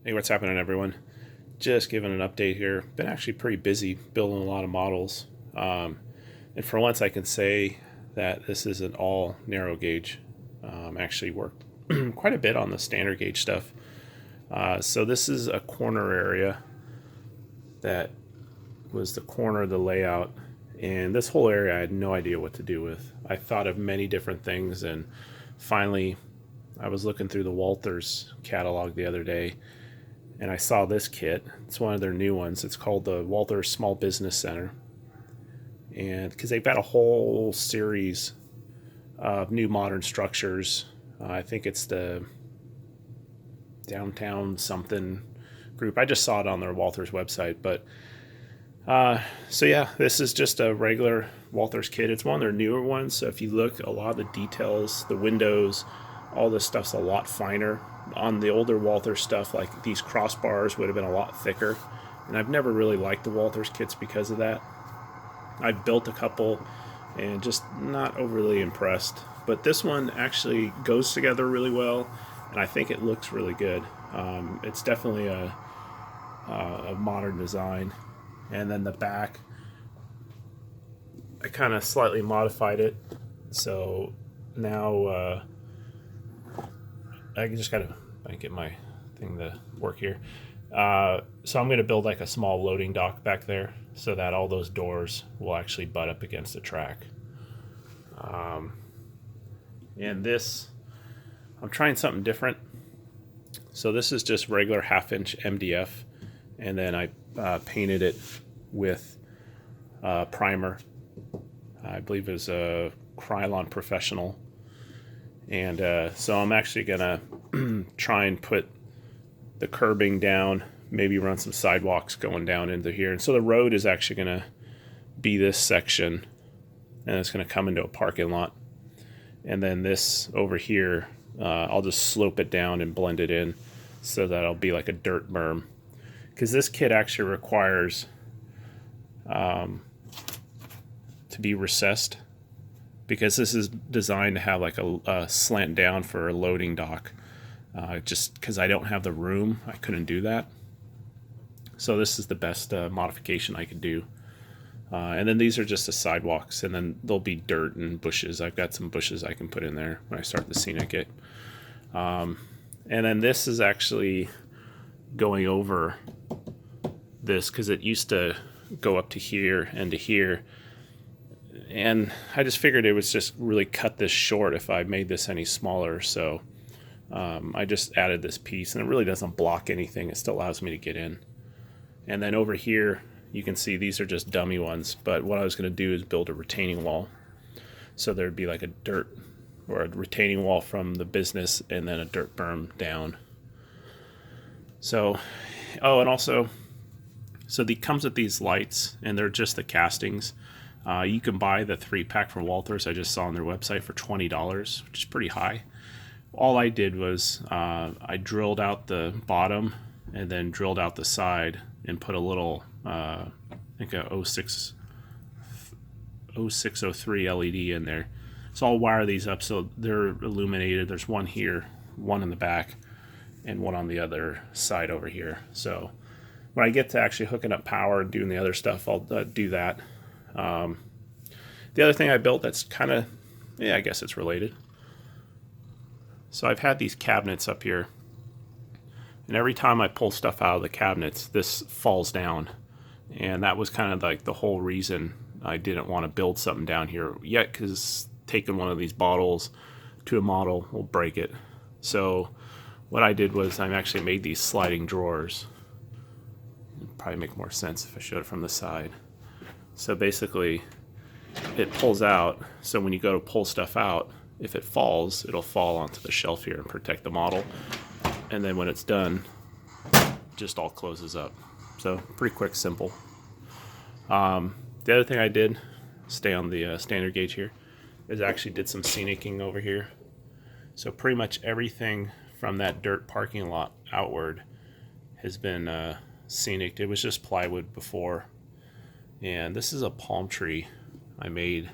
Hey, what's happening, everyone? Just giving an update here. Been actually pretty busy building a lot of models. And for once, I can say that this isn't all narrow gauge. Actually, worked quite a bit on the standard gauge stuff. So this is a corner area that was the corner of the layout. And this whole area I had no idea what to do with. I thought of many different things, and finally, I was looking through the Walthers catalog the other day, and I saw this kit. It's one of their new ones. It's called the Walthers Small Business Center. And because they've got a whole series of new modern structures, I think it's the downtown something group. I just saw it on their Walthers website. But so yeah, this is just a regular Walthers kit. It's one of their newer ones. So if you look, a lot of the details, the windows, all this stuff's a lot finer. On the older Walthers stuff, like these crossbars would have been a lot thicker. And I've never really liked the Walthers kits because of that. I've built a couple and just not overly impressed. But this one actually goes together really well, and I think it looks really good. It's definitely a modern design. And then the back, I kind of slightly modified it. So now I just gotta get my thing to work here. So I'm gonna build like a small loading dock back there so that all those doors will actually butt up against the track. And this, I'm trying something different. So this is just regular 1/2 inch MDF, and then I painted it with primer. I believe it was a Krylon Professional. And so I'm actually gonna try and put the curbing down, maybe run some sidewalks going down into here. And so the road is actually gonna be this section, and it's gonna come into a parking lot. And then this over here, I'll just slope it down and blend it in so that it'll be like a dirt berm. Because this kit actually requires to be recessed, because this is designed to have like a slant down for a loading dock. Just because I don't have the room, I couldn't do that. So this is the best modification I could do. And then these are just the sidewalks, and then there'll be dirt and bushes. I've got some bushes I can put in there when I start the scenic kit. And then this is actually going over this because it used to go up to here and to here. And I just figured it was just really cut this short if I made this any smaller. So I just added this piece, and it really doesn't block anything. It still allows me to get in. And then over here, you can see these are just dummy ones. But what I was going to do is build a retaining wall. So there'd be like a dirt or a retaining wall from the business, and then a dirt berm down. So, oh, and also, so it comes with these lights, and they're just the castings. You can buy the 3-pack from Walthers. I just saw on their website for $20, which is pretty high. All I did was I drilled out the bottom and then drilled out the side and put a little, I think a 0603 LED in there. So I'll wire these up so they're illuminated. There's one here, one in the back, and one on the other side over here. So when I get to actually hooking up power and doing the other stuff, I'll do that. The other thing I built that's kind of, I guess it's related. So I've had these cabinets up here, and every time I pull stuff out of the cabinets, this falls down. And that was kind of like the whole reason I didn't want to build something down here yet, because taking one of these bottles to a model will break it. So what I did was I actually made these sliding drawers. It'd probably make more sense if I showed it from the side. So basically, it pulls out, so when you go to pull stuff out, if it falls, it'll fall onto the shelf here and protect the model. And then when it's done, it just all closes up. So pretty quick, simple. The other thing I did, stay on the standard gauge here, is actually did some scenicking over here. So pretty much everything from that dirt parking lot outward has been scenic. It was just plywood before. And this is a palm tree I made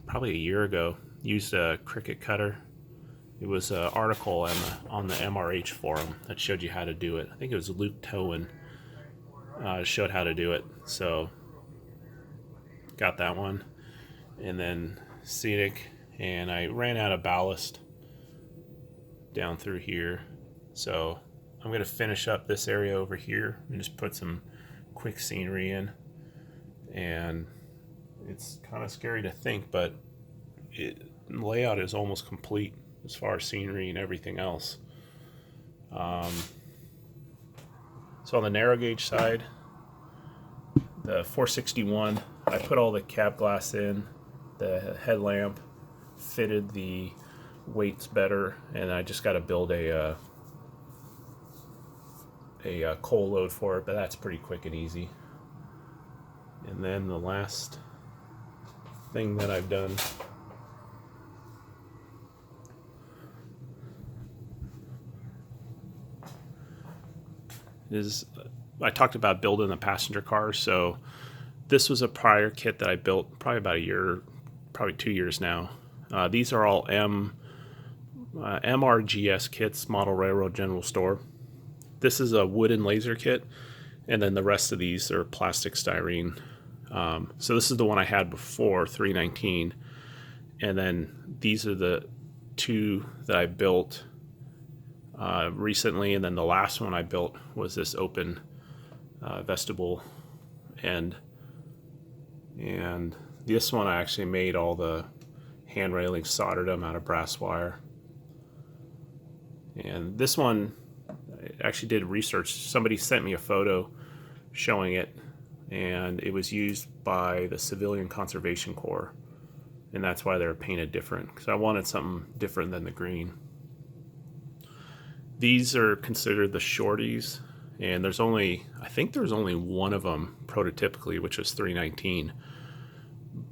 probably a year ago. Used a cricket cutter It was an article on the MRH forum that showed you how to do it. I think it was Luke Towen showed how to do it. So got that one. And then Scenic, and I ran out of ballast down through here. So I'm going to finish up this area over here and just put some quick scenery in. And it's kind of scary to think, but layout is almost complete as far as scenery and everything else. So on the narrow gauge side, the 461, I put all the cab glass in, the headlamp, fitted the weights better, and I just got to build a coal load for it, but that's pretty quick and easy. And then the last thing that I've done is I talked about building the passenger car. So this was a prior kit that I built probably about a year, probably 2 years now. These are all MRGS kits, Model Railroad General Store. This is a wooden laser kit, and then the rest of these are plastic styrene. So this is the one I had before, 319, and then these are the two that I built recently, and then the last one I built was this open vestibule end, and this one I actually made all the hand railings, soldered them out of brass wire. And this one I actually did research. Somebody sent me a photo showing it, and it was used by the Civilian Conservation Corps, and that's why they were painted different, because I wanted something different than the green. These are considered the shorties, and I think there's only one of them prototypically, which was 319.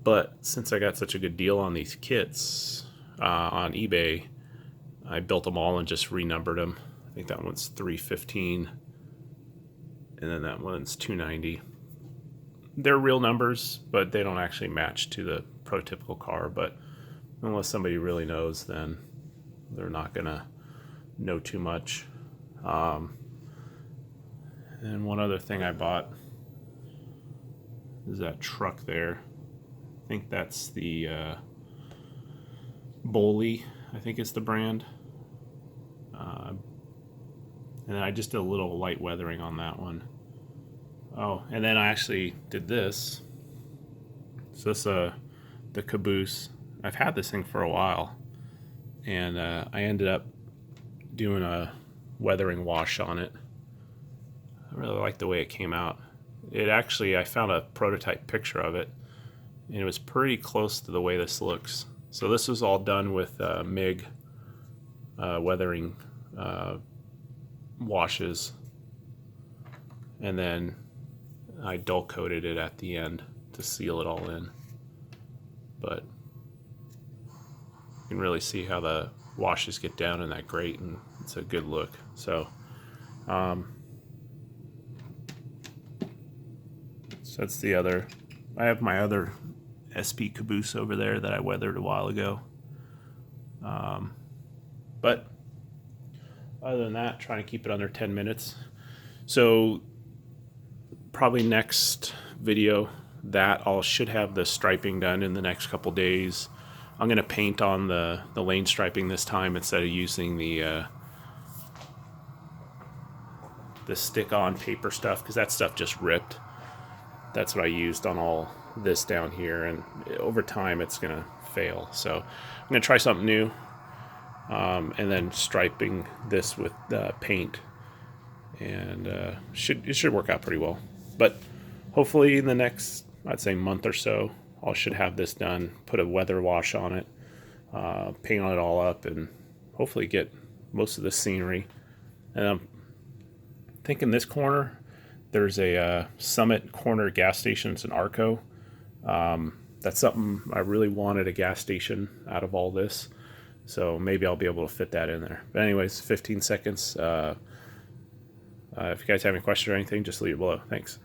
But since I got such a good deal on these kits on eBay, I built them all and just renumbered them. I think that one's 315, and then that one's 290. They're real numbers, but they don't actually match to the prototypical car. But unless somebody really knows, then they're not gonna know too much. And one other thing I bought is that truck there. I think that's the Boley, I think it's the brand. And then I just did a little light weathering on that one. Oh, and then I actually did this. So this the caboose. I've had this thing for a while, and I ended up doing a weathering wash on it. I really like the way it came out. I found a prototype picture of it, and it was pretty close to the way this looks. So this was all done with MIG weathering washes, and then I dull coated it at the end to seal it all in. But you can really see how the washes get down in that grate, and it's a good look. So so that's the other. I have my other SP caboose over there that I weathered a while ago. But other than that, trying to keep it under 10 minutes. So probably next video that I should have the striping done in the next couple days. I'm going to paint on the lane striping this time instead of using the stick-on paper stuff, because that stuff just ripped. That's what I used on all this down here, and over time it's going to fail. So I'm going to try something new, and then striping this with paint, and it should work out pretty well. But hopefully in the next, I'd say, month or so, I should have this done, put a weather wash on it, paint it all up, and hopefully get most of the scenery. And I'm thinking this corner, there's a Summit Corner gas station. It's an Arco. That's something I really wanted, a gas station out of all this. So maybe I'll be able to fit that in there. But anyways, 15 seconds. If you guys have any questions or anything, just leave it below. Thanks.